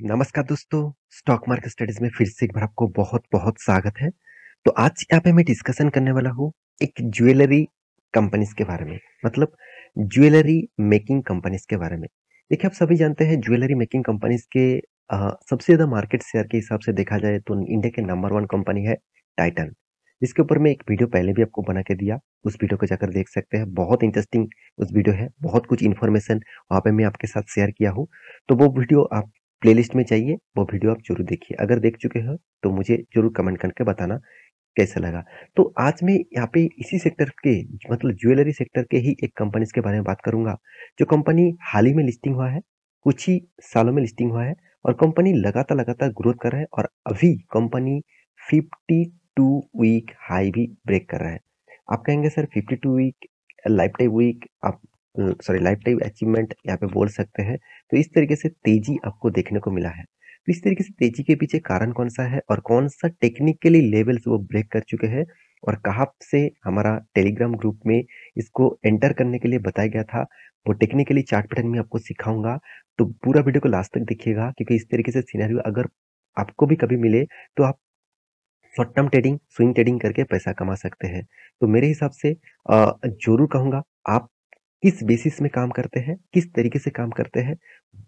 नमस्कार दोस्तों, stock market studies में फिर से एक बार आपको बहुत-बहुत स्वागत है। तो आज यहाँ पे मैं डिस्कशन करने वाला हूँ एक ज्वेलरी कंपनीज़ के बारे में, मतलब ज्वेलरी मेकिंग कंपनीज़ के बारे में। देखिए, आप सभी जानते हैं ज्वेलरी मेकिंग कंपनीज़ के सबसे ज़्यादा मार्केट शेयर के हिसाब से देखा जाए तो इंडिया के नंबर 1 कंपनी है टाइटन, जिसके ऊपर मैं एक वीडियो पहले भी आपको बना के दिया, उस वीडियो को जाकर देख सकते हैं। बहुत इंटरेस्टिंग उस वीडियो है, बहुत कुछ इन्फॉर्मेशन वहाँ पे मैं आपके साथ शेयर किया हूँ। तो वो वीडियो आप प्लेलिस्ट में चाहिए, वो वीडियो आप ज़रूर देखिए। अगर देख चुके हो तो मुझे ज़रूर कमेंट करके बताना कैसा लगा। तो आज मैं यहाँ पे इसी सेक्टर के मतलब ज्वेलरी सेक्टर के ही एक कंपनीज़ के बारे में बात करूँगा, जो कंपनी हाल ही में लिस्टिंग हुआ है, कुछ ही सालों में लिस्टिंग हुआ है और कंपनी लगातार-लगातार ग्रोथ कर रहा है और अभी कंपनी 52 वीक हाई भी ब्रेक कर रहा है। आप कहेंगे sir 52 week lifetime week आप सॉरी लाइफ टाइम अचीवमेंट यहाँ पे बोल सकते हैं। तो इस तरीके से तेज़ी आपको देखने को मिला है। तो इस तरीके से तेज़ी के पीछे कारण कौन-सा है और कौन-सा टेक्निकली लेवल्स वो ब्रेक कर चुके हैं और कहाँ से हमारा टेलीग्राम ग्रुप में इसको एंटर करने के लिए बताया गया था, वो टेक्निकली चार्ट पैटर्न में आपको सिखाऊँगा। तो पूरा वीडियो को लास्ट तक देखिएगा क्योंकि इस तरीके से सिनेरियो अगर आपको भी कभी मिले तो आप short term trading, swing trading करके पैसा कमा सकते हैं। तो मेरे हिसाब से ज़रूर कहूँगा आप किस बेसिस में काम करते हैं, किस तरीके से काम करते हैं,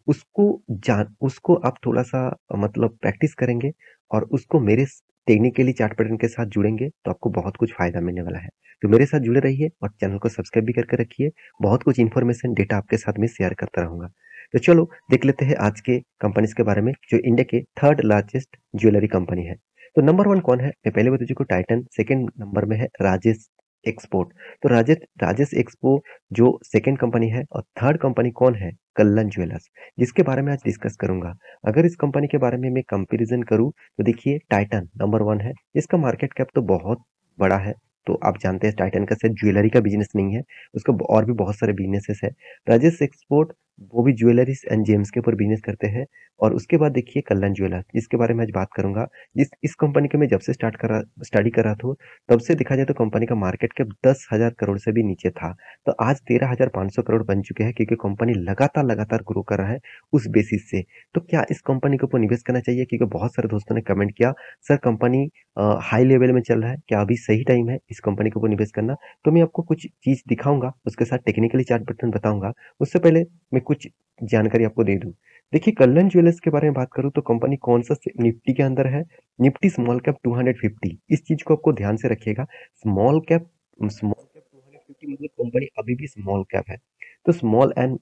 उसको आप थोड़ा-सा मतलब प्रैक्टिस करेंगे और उसको मेरे टेक्निकली चार्ट पैटर्न के साथ जुड़ेंगे, तो आपको बहुत कुछ फ़ायदा मिलने वाला है। तो मेरे साथ जुड़े रहिए और चैनल को सब्सक्राइब भी करके रखिए। बहुत कुछ इन्फॉर्मेशन, डेटा आपके साथ मैं शेयर करता रहूँगा। तो चलो देख लेते हैं आज के कंपनीज़ के बारे में, जो इंडिया के 3rd लार्जेस्ट ज्वेलरी कंपनी है। तो नंबर 1 कौन है? मैं पहले बता चुका हूँ टाइटन, सेकंड नंबर में है राजेश एक्सपोर्ट। तो राजेश एक्सपो जो सेकंड कंपनी है और थर्ड कंपनी कौन है? कल्लन ज्वेलर्स, जिसके बारे में आज डिस्कस करूंगा। अगर इस कंपनी के बारे में मैं कंपैरिजन करूं तो देखिए टाइटन नंबर 1 है, इसका मार्केट कैप तो बहुत बड़ा है। तो आप जानते हैं टाइटन का सिर्फ ज्वेलरी का बिजनेस नहीं है, उसका और भी बहुत सारे बिजनेसेस है। राजेश एक्सपोर्ट वो भी ज्वेलरीज एंड जेम्स के ऊपर बिजनेस करते हैं। और उसके बाद देखिए कल्लन ज्वेलर्स, जिसके बारे में आज बात करूंगा। इस कंपनी के मैं जब से स्टडी कर रहा था, तब से देखा जाए तो कंपनी का मार्केट कैप 10,000 करोड़ से भी नीचे था। तो आज 13,500 करोड़ बन चुके हैं क्योंकि कंपनी लगातार-लगातार ग्रो कर रहा है उस बेसिस से। तो क्या इस कंपनी के ऊपर निवेश करना चाहिए? क्योंकि बहुत सारे दोस्तों ने कमेंट किया, सर कंपनी हाई लेवल में चल रहा है, क्या अभी सही टाइम है इस कंपनी के ऊपर निवेश करना? तो मैं आपको कुछ चीज़ दिखाऊँगा, उसके साथ टेक्निकली चार्ट पैटर्न बताऊँगा। उससे पहले मैं कुछ जानकारी आपको दे दूँ। देखिए कल्लन ज्वेलर्स के बारे में बात करूँ तो कंपनी कौन-सा निफ्टी के अंदर है? Nifty small cap 250। इस चीज़ को आपको ध्यान से रखिएगा। स्मॉल कैप 250 मतलब कंपनी अभी भी स्मॉल कैप है। तो small and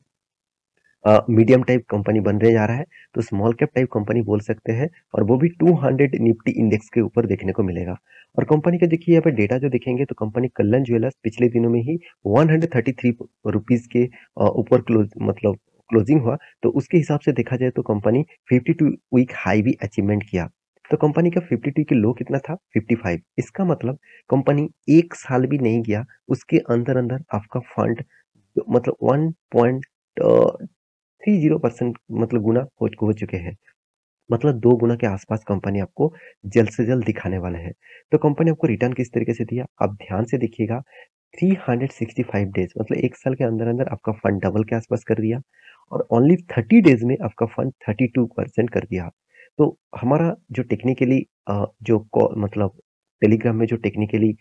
medium type company बनने जा रहा है, तो स्मॉल कैप टाइप कंपनी बोल सकते हैं और वो भी 200 निफ्टी इंडेक्स के ऊपर देखने को मिलेगा। और कंपनी का देखिए यहाँ पे डेटा जो देखेंगे तो कंपनी कल्लन ज्वेलर्स पिछले दिनों में ही 133 रुपीज़ के ऊपर क्लोजिंग हुआ, तो उसके हिसाब से देखा जाए तो कंपनी 52 वीक हाई भी अचीवमेंट किया। तो कंपनी का 52 के लो कितना था? 55। इसका मतलब कंपनी 1 साल भी नहीं गया, उसके अंदर-अंदर आपका फंड मतलब 1.30% मतलब गुना हो चुके हैं। मतलब 2 गुना के आसपास कंपनी आपको जल्द से जल्द दिखाने वाला है। तो कंपनी आपको रिटर्न किस तरीके से दिया? आप ध्यान से देखिएगा, 365 डेज़ मतलब 1 साल के अंदर-अंदर आपका फंड डबल के आसपास कर दिया और ओनली 30 डेज़ में आपका फंड 32% कर दिया। तो हमारा जो टेक्निकली जो मतलब टेलीग्राम में जो टेक्निकली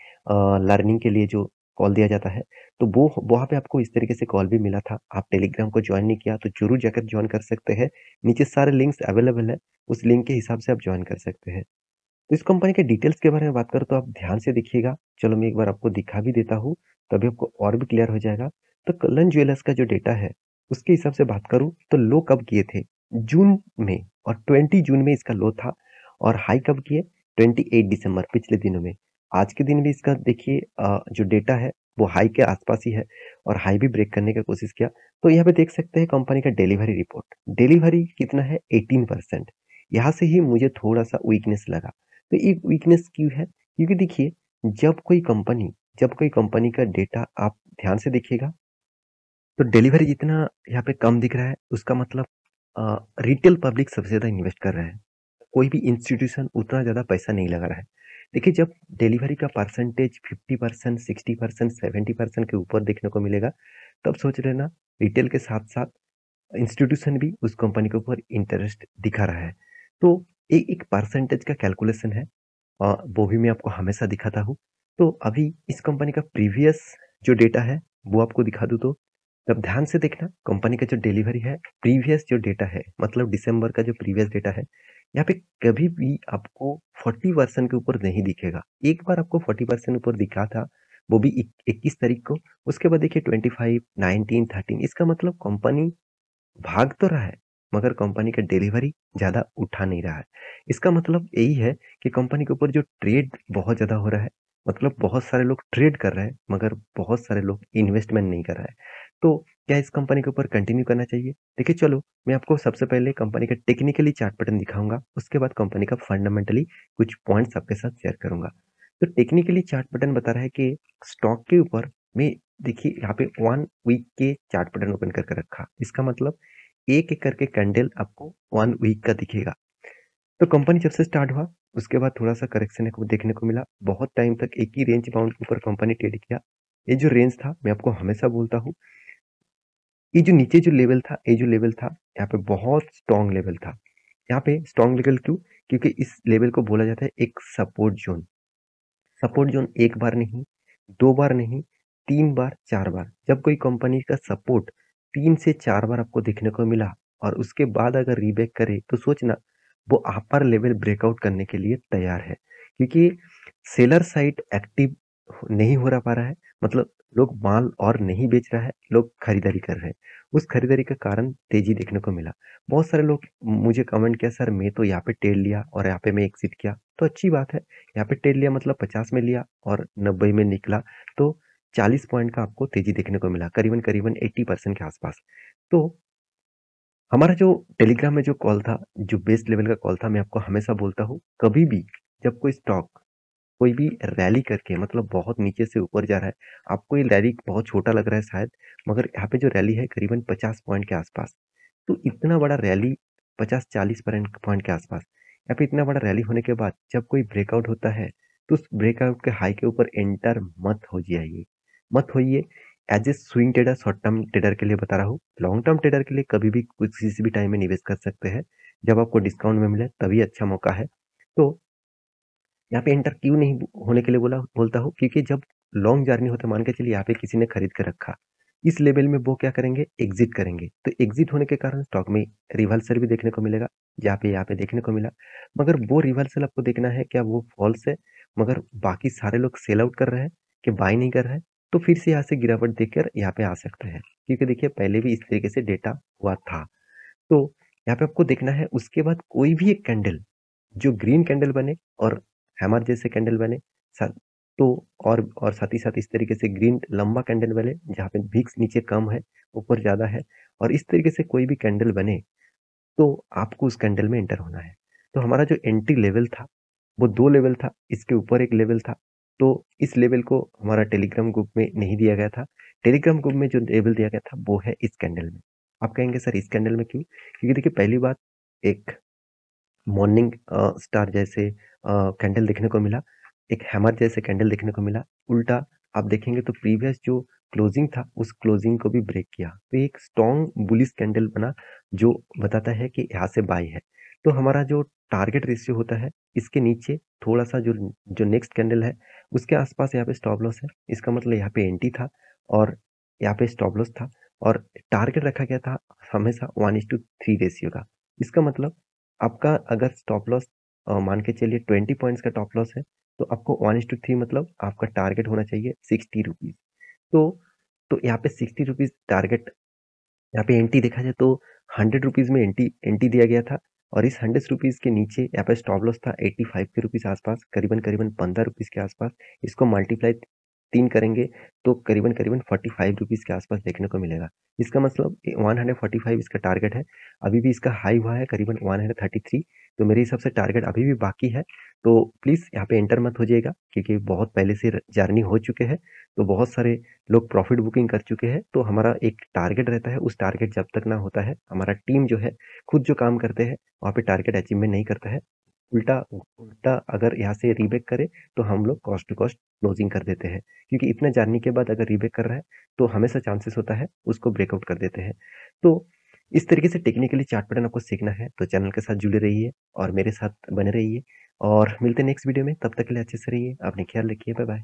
लर्निंग के लिए जो कॉल दिया जाता है, तो वो वहाँ पे आपको इस तरीके से कॉल भी मिला था। आप टेलीग्राम को जॉइन नहीं किया तो ज़रूर जाकर जॉइन कर सकते हैं। नीचे सारे लिंक्स अवेलेबल है, उस लिंक के हिसाब से आप जॉइन कर सकते हैं। तो इस कंपनी के डिटेल्स के बारे में बात करूँ तो आप ध्यान से देखिएगा। चलो मैं एक बार आपको दिखा भी देता हूँ, तभी आपको और भी क्लियर हो जाएगा। तो कल्लन ज्वेलर्स का जो डेटा है, उसके हिसाब से बात करूँ तो लो कब किए थे? जून में और 20 जून में इसका लो था और हाई कब किए? 28 दिसंबर पिछले दिनों में। आज के दिन भी इसका देखिए जो डेटा है वो हाई के आसपास ही है और हाई भी ब्रेक करने का कोशिश किया। तो यहाँ पे देख सकते हैं कंपनी का डिलीवरी रिपोर्ट। डिलीवरी कितना है? 18%। यहाँ से ही मुझे थोड़ा-सा वीकनेस लगा। तो ये वीकनेस क्यों है? क्योंकि देखिए जब कोई कंपनी का डेटा आप ध्यान से देखिएगा, तो डिलीवरी जितना यहाँ पे कम दिख रहा है, उसका मतलब रिटेल पब्लिक सबसे ज़्यादा इन्वेस्ट कर रहा है। कोई भी इंस्टीट्यूशन उतना ज़्यादा पैसा नहीं लगा रहा है। देखिए जब डिलीवरी का परसेंटेज 50%, 60%, 70% के ऊपर देखने को मिलेगा, तब सोच लेना रिटेल के साथ-साथ इंस्टीट्यूशन भी उस कंपनी के ऊपर इंटरेस्ट दिखा रहा है। तो एक परसेंटेज का कैलकुलेशन है, वो भी मैं आपको हमेशा दिखाता हूँ। तो अभी इस कंपनी का प्रीवियस जो डेटा है वो आपको दिखा दूँ तो तब ध्यान से देखना, कंपनी का जो डिलीवरी है, प्रीवियस जो डेटा है, मतलब दिसंबर का जो प्रीवियस डेटा है, यहाँ पे कभी भी आपको 40% के ऊपर नहीं दिखेगा। एक बार आपको 40% ऊपर दिखा था, वो भी 21 तारीख को। उसके बाद देखिए 25, 19, 13, इसका मतलब कंपनी भाग तो रहा है, मगर कंपनी का डिलीवरी ज़्यादा उठा नहीं रहा है। इसका मतलब यही है कि कंपनी के ऊपर जो ट्रेड बहुत ज़्यादा हो रहा है, मतलब बहुत सारे लोग ट्रेड कर रहे हैं, मगर बहुत सारे लोग इन्वेस्टमेंट नहीं कर रहा है। तो क्या इस कंपनी के ऊपर कंटिन्यू करना चाहिए? देखिए चलो, मैं आपको सबसे पहले कंपनी का टेक्निकली चार्ट पैटर्न दिखाऊँगा, उसके बाद कंपनी का फंडामेंटली कुछ पॉइंट्स आपके साथ शेयर करूँगा। तो टेक्निकली चार्ट पैटर्न बता रहा है कि स्टॉक के ऊपर में देखिए यहाँ पे 1 वीक के चार्ट पैटर्न ओपन करके रखा। इसका मतलब एक-एक करके कैंडल आपको 1 वीक का दिखेगा। तो कंपनी जब से स्टार्ट हुआ, उसके बाद थोड़ा-सा करेक्शन को देखने को मिला। बहुत टाइम तक एक ही रेंज बाउंड के ऊपर कंपनी ट्रेड किया। ये जो रेंज था, मैं आपको हमेशा बोलता हूँ, ये जो नीचे जो लेवल था, ये जो लेवल था, यहाँ पे बहुत स्ट्रॉन्ग लेवल था। यहाँ पे स्ट्रॉन्ग लेवल क्यों? क्योंकि इस लेवल को बोला जाता है एक सपोर्ट ज़ोन। सपोर्ट ज़ोन 1 बार नहीं, 2 बार नहीं, 3 बार, 4 बार। जब कोई कंपनी का सपोर्ट 3 से 4 बार आपको देखने को मिला और उसके बाद अगर रीबैक करे, तो सोचना वो अपर लेवल ब्रेकआउट करने के लिए तैयार है। क्योंकि सेलर साइड एक्टिव नहीं हो रहा पा रहा है, मतलब लोग माल और नहीं बेच रहा है, लोग खरीदारी कर रहे हैं। उस खरीदारी के कारण तेजी देखने को मिला। बहुत सारे लोग मुझे कमेंट किया, सर मैं तो यहाँ पे टेल लिया और यहाँ पे मैं एग्जिट किया। तो अच्छी बात है, यहाँ पे टेल लिया मतलब 50 में लिया और 90 में निकला, तो 40 पॉइंट का आपको तेजी देखने को मिला, करीबन 80% के आसपास। तो हमारा जो टेलीग्राम में जो कॉल था, जो बेस लेवल का कॉल था, मैं आपको हमेशा बोलता हूँ, कभी भी जब कोई स्टॉक कोई भी रैली करके मतलब बहुत नीचे से ऊपर जा रहा है, आपको ये रैली बहुत छोटा लग रहा है शायद, मगर यहाँ पे जो रैली है करीबन 50 पॉइंट के आसपास। तो इतना बड़ा रैली 50-40 पॉइंट पॉइंट के आसपास, यहाँ पे इतना बड़ा रैली होने के बाद जब कोई ब्रेकआउट होता है, तो उस ब्रेकआउट के हाई के ऊपर एंटर मत हो जाइए, मत होइए। As a swing trader, short term trader के लिए बता रहा हूँ। लॉन्ग टर्म ट्रेडर के लिए कभी भी किसी भी टाइम में निवेश कर सकते हैं, जब आपको डिस्काउंट में मिले तभी अच्छा मौका है। तो यहाँ पे एंटर क्यों नहीं होने के लिए बोलता हूँ, क्योंकि जब लॉन्ग जर्नी होता है, मान के चलिए यहाँ पे किसी ने खरीद के रखा, इस लेवल में वो क्या करेंगे, एग्जिट करेंगे। तो एग्जिट होने के कारण स्टॉक में रिवर्सल भी देखने को मिलेगा, जहाँ पे यहाँ पे देखने को मिला। मगर वो रिवर्सल आपको देखना है क्या वो फॉल्स है, मगर बाकी सारे लोग सेल आउट कर रहे हैं कि बाय नहीं कर रहे हैं, तो फिर से यहाँ से गिरावट देखकर यहाँ पे आ सकते हैं। क्योंकि देखिए पहले भी इस तरीके से डेटा हुआ था। तो यहाँ पे आपको देखना है, उसके बाद कोई भी एक कैंडल जो ग्रीन कैंडल बने और हैमर जैसे कैंडल बने, साथ तो और साथ ही साथ इस तरीके से ग्रीन लंबा कैंडल बने जहाँ पे विक्स नीचे कम है, ऊपर ज़्यादा है, और इस तरीके से कोई भी कैंडल बने, तो आपको उस कैंडल में एंटर होना है। तो हमारा जो एंट्री लेवल था, वो 2 लेवल था, इसके ऊपर एक लेवल था। तो इस लेवल को हमारा टेलीग्राम ग्रुप में नहीं दिया गया था। टेलीग्राम ग्रुप में जो लेवल दिया गया था, वो है इस कैंडल में। आप कहेंगे सर इस कैंडल में क्यों? क्योंकि देखिए पहली बात, एक मॉर्निंग स्टार जैसे कैंडल देखने को मिला, एक हैमर जैसे कैंडल देखने को मिला। उल्टा आप देखेंगे तो प्रीवियस जो क्लोजिंग था, उस क्लोजिंग को भी ब्रेक किया। तो एक स्ट्रॉन्ग बुलिश कैंडल बना, जो बताता है कि यहाँ से बाय है। तो हमारा जो टारगेट रेशियो होता है, इसके नीचे थोड़ा-सा जो जो नेक्स्ट कैंडल है, उसके आसपास यहाँ पे स्टॉप लॉस है। इसका मतलब यहाँ पे एंट्री था और यहाँ पे स्टॉप लॉस था, और टारगेट रखा गया था हमेशा 1:3 रेशियो का। इसका मतलब आपका अगर स्टॉप लॉस मान के चलिए 20 पॉइंट्स का टॉप लॉस है, तो आपको 1:3 मतलब आपका टारगेट होना चाहिए 60 रुपीज़। तो यहाँ पे 60 रुपीज़ टारगेट, यहाँ पे एंट्री देखा जाए तो 100 रुपीज़ में एंट्री एंट्री दिया गया था, और इस 100 रुपीज़ के नीचे यहाँ पे स्टॉप लॉस था 85 के रुपीज़ आसपास, करीबन 15 रुपीज़ के आसपास। इसको मल्टीप्लाई 3 करेंगे तो करीबन 45 रुपीज़ के आसपास देखने को मिलेगा। इसका मतलब 145 इसका टारगेट है। अभी भी इसका हाई हुआ है करीबन 133, तो मेरे हिसाब से टारगेट अभी भी बाकी है। तो प्लीज़ यहाँ पे एंटर मत होइएगा, क्योंकि बहुत पहले से जर्नी हो चुके हैं, तो बहुत सारे लोग प्रॉफिट बुकिंग कर चुके हैं। तो हमारा एक टारगेट रहता है, उस टारगेट जब तक ना होता है, हमारा टीम जो है खुद जो काम करते हैं, वहाँ पे टारगेट अचीवमेंट नहीं करता है। उल्टा उल्टा अगर यहाँ से रीबैक करे, तो हम लोग कॉस्ट टू कॉस्ट क्लोजिंग कर देते हैं, क्योंकि इतना जानने के बाद अगर रीबैक कर रहा है, तो हमेशा चांसेस होता है उसको ब्रेकआउट कर देते हैं। तो इस तरीके से टेक्निकली चार्ट पैटर्न आपको सीखना है तो चैनल के साथ जुड़े रहिए और मेरे साथ बने रहिए और मिलते हैं नेक्स्ट वीडियो में। तब तक के लिए अच्छे से रहिए। अपने ख्याल रखिए। Bye bye.